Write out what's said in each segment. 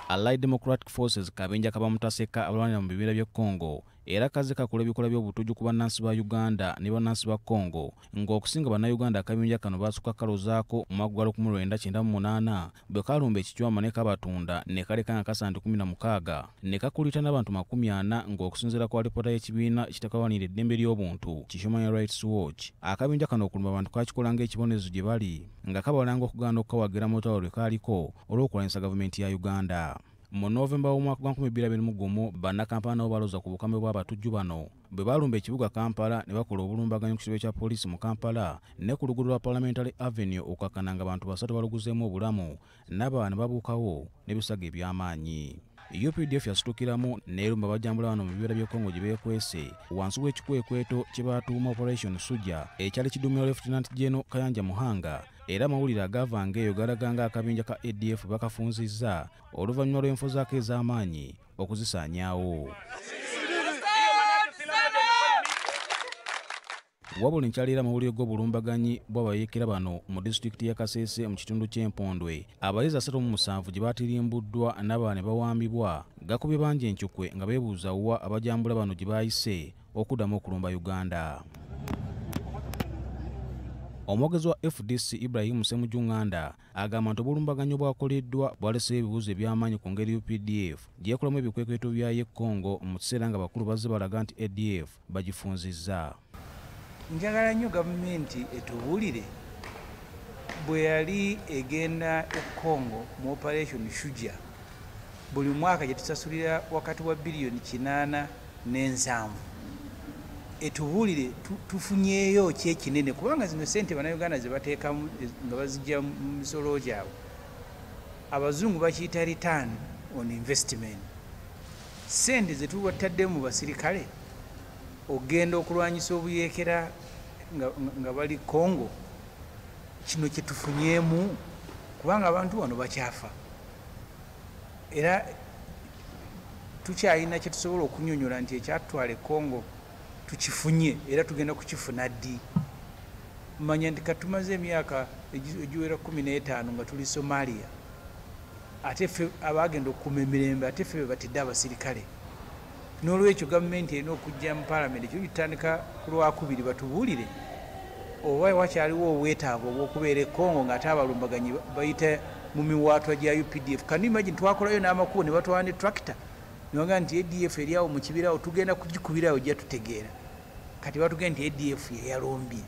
Allied Democratic Forces kabinja kaba mutaseka abalwanira mu bibira bya Congo era kaze kakola ebikola by'obutuju ku bannansi ba Uganda ne bannansi ba Congo ng'okusinga bannayuganda akabinja kano baasuka kalozaako mu maggwalo 1998 bwe kalumba ekijwama ne kabatunda ne kaleka nga kasandi 16 ne kakulita n'abantu 40 ng'okusinziira kwa alipoota y'ekibiina ekitakawanira eddembe ly'obuntu ki Human Rights Watch. Akabinja kano okulumba abantu kakikola ng'ekibonerezo gye bali nga kabalanga okugaana okukawagira mu lutalo lwe kaaliko olw'okulwanyisa gavumenti ya Uganda. Mu Novemba w'omwaka gwa 2021 bannakampala nabo balooza ku bukambe bw'abatujju bano bwe balumba ekibuga Kampala ne bakola obulumbaganyo ku kibuga kya poliisi mu Kampala ne ku luguudo lwa Parliamentary Avenue okukkakkana nga abantu 3 baluguzeemu obulamu n'abalala ne babuukawo n'ebisago eby'amaanyi. UPDF yasitukiramu n'erumba abajambula bano mu bibira by'e Congo gye beekwese wansi w'ekikwekweto kye baatuuma Operation Suja ekyali kiduumira Lieutenant General Kayanja Muhanga. Era amawulire agavanga eyo galaga nga akabinja ka ADF bakafunzizza oluvannyuma lw'enfo zaako ez'amaanyi okuzisaanyaawo. Wabula nkyalira amawulire g'obulumbaganyi bw'abayeekera bano mu disitulikiti ya Kasese mu kitundu ky'Empondwe abayizi 37 gye baatirimbuddwa n'abalala ne bawambibwa gakubye bangi enkyukwe nga beebuuza wa abajambula bano gye baayise okuddamu okulumba Uganda. Omwogezi wa FDC Ibrahim Ssemujjunganda agamba nti obulumbaganyo bwakoleddwa bwaleseeyo ebibuuzo eby'amaanyi ku ngeri UPDF gyekolamu ebikwekweto byayo Congo mu kiseera nga bakulu bazze balaga nti ADF bagifunzizza. Njagala nnyo gavumenti etubuulire bwe yali egenda e Congo mu Operation Suja buli mwaka gye tusasulira wakati wa biliyoni 8 n'ensanvu. Etubuulire tufunyeeyo ki ekinene kubanga zino ssente bannayuganda ze bateekamu nga bazijja mu misolo gyabwe abazungu bakiyita return on investment. Ssente ze tubatadde mu basirikale ogenda okulwanyisa obuyeekera nga bali Congo kino kye tufunyeemu kubanga abantu wano bakyafa era tukyalina kye tusobola okunyonyola nti ekyatutwala e Congo tukifunye era tugenda kukifuna ddi. Manya nti katumaze emyaka egiwera 15 nga tuli Somalia ate ffe abagenda okukuuma emirembe ate ffe batidde abasirikale. N'olwekyo gavumenti erina okujja mu Parliament ekyo kitandika ku Lwakubiri batubuulire oba wakyaliwo obwetaavu obw'okubeera e Congo ng'ate abalumbaganyi bayita mu miwaatwa gya UPDF. Can you imagine twakolayo n'amakubo ne batwala ne tractor niwaga nti ADF eri awo mu kibira awo tugenda kugikubirawo gye tutegeera kati batugenda nti ADF yeyalombye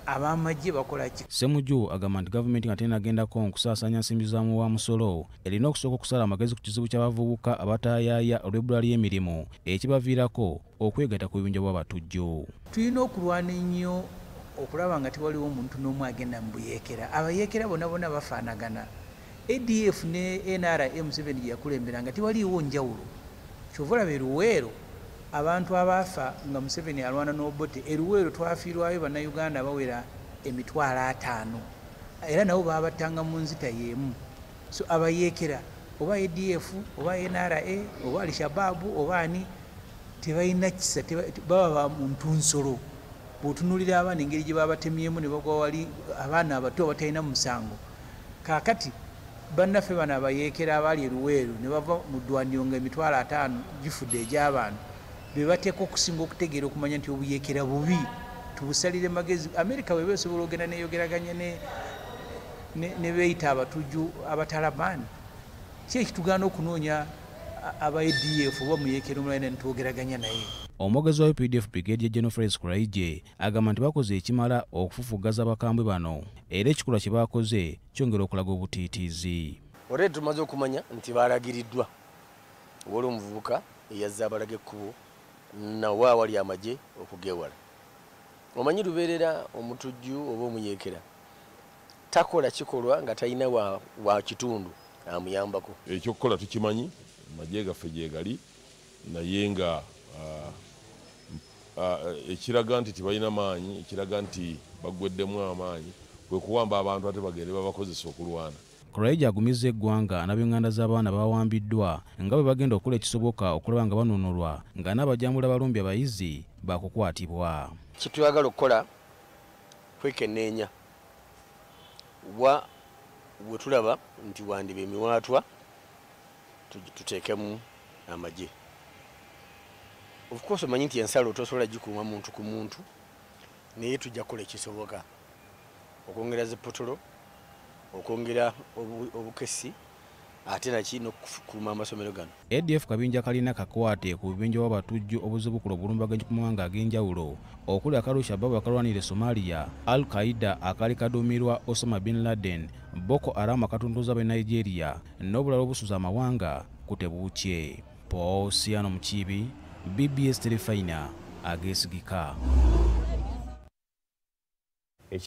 abamagye bakola ki. Ssemujju agamba nti gavumenti nga tennagendako okusaasaanya nsimbi zaamu wa musolo erina okusooka okusala amagezi ku kizibu ky'abavubuka abataayaaya olw'ebbula ly'emirimu ekibaviirako okwegatta ku bibinja bw'abatujju. Tulina okulwana ennyo okulaba nga tewaliwo omuntu n'omu agenda mu buyeekera. Abayeekera bonna bonna bafaanagana. ADF ne NRM Museveni gye yakulembera nga tewaliwo njawulo. Kyova olaba e Luweero abantu abaafa nga Museveni alwana n'Obote e Luweero twafiirwayo bannayuganda bawera emitwalo 5 era nabo baabattanga mu nzita y'emu. So abayeekera oba ADF oba NRA oba Al-Shabaab oba ani tebalina kisa baba muntu nsolo. Bw'otunuulira abaana engeri gye baabatemyemu ne bagwa wali abaana abato abatalina musango. Kaakati bannaffe bano abayeekera abaali e Luweero ne bava mu ddwaniro nga emitwalo 5 gifudde egy'abantu be bateeka okusinga okutegeera okumanya nti obuyeekera bubi tubusalire magezi. Amerika bwe beesobola ogenda neeyogeraganya ne beeyita abatujju abatalabaani ki ekitugaana okunoonya aba ADF oba muyeekera omulala ne twogeraganya naye. Omwogezi wa UPDF Brigadier General Felix Kuraije agamba nti bakoze ekimala okufufuggaza abakambwe bano era ekikolwa kye bakoze kyongera okulaga obutiitiizi. Olwedde tumaze okumanya nti balagiriddwa wali omuvubuka eyazza abalaga ekkubo nawa wali amagye okugewala. Omanyi lubeerera omutujju oba omuyeekera takola kikolwa nga talina wa kitundu amuyambako. Ekyokukola tukimanyi amagye gaffe gyegali naye nga ekiraga nti tibalina maanyi ekiraga nti baggweddemu amaanyi kwe kuwamba abantu ate bagende babakozesa okulwana. Kuraije agumizza eggwanga n'ab'enganda z'abaana bawambiddwa nga bwe bagenda okukola ekisoboka okulaba nga banunulwa nga n'abajambula balumbi abayizi bakukwatibwa. Kituyagala okukola kwekenneenya bwe tulaba nti wandiba emiwaatwa tuteekemu amagye. Of course omanyi nti ensalo tosobola gikuuma muntu ku muntu, naye tujja kukola ekisoboka okwongera zipotolo, okwongera obukesi, ate naki n'okukuuma amasomero gano. ADF kabinja kalina kakwate ku bibinja bw'abatujju obuzibukula obulumbaganyi ku mawanga ag'enjawulo okuli akalu Shabab akalwanire Somalia, Al-Qaeda akali kaduumirwa Osama bin Laden, Boko Haram akatunduza be Nigeria n'obulala obusuza amawanga kutebuukye. Paul Siano Mukiibi, BBS Telefina, ageesigika.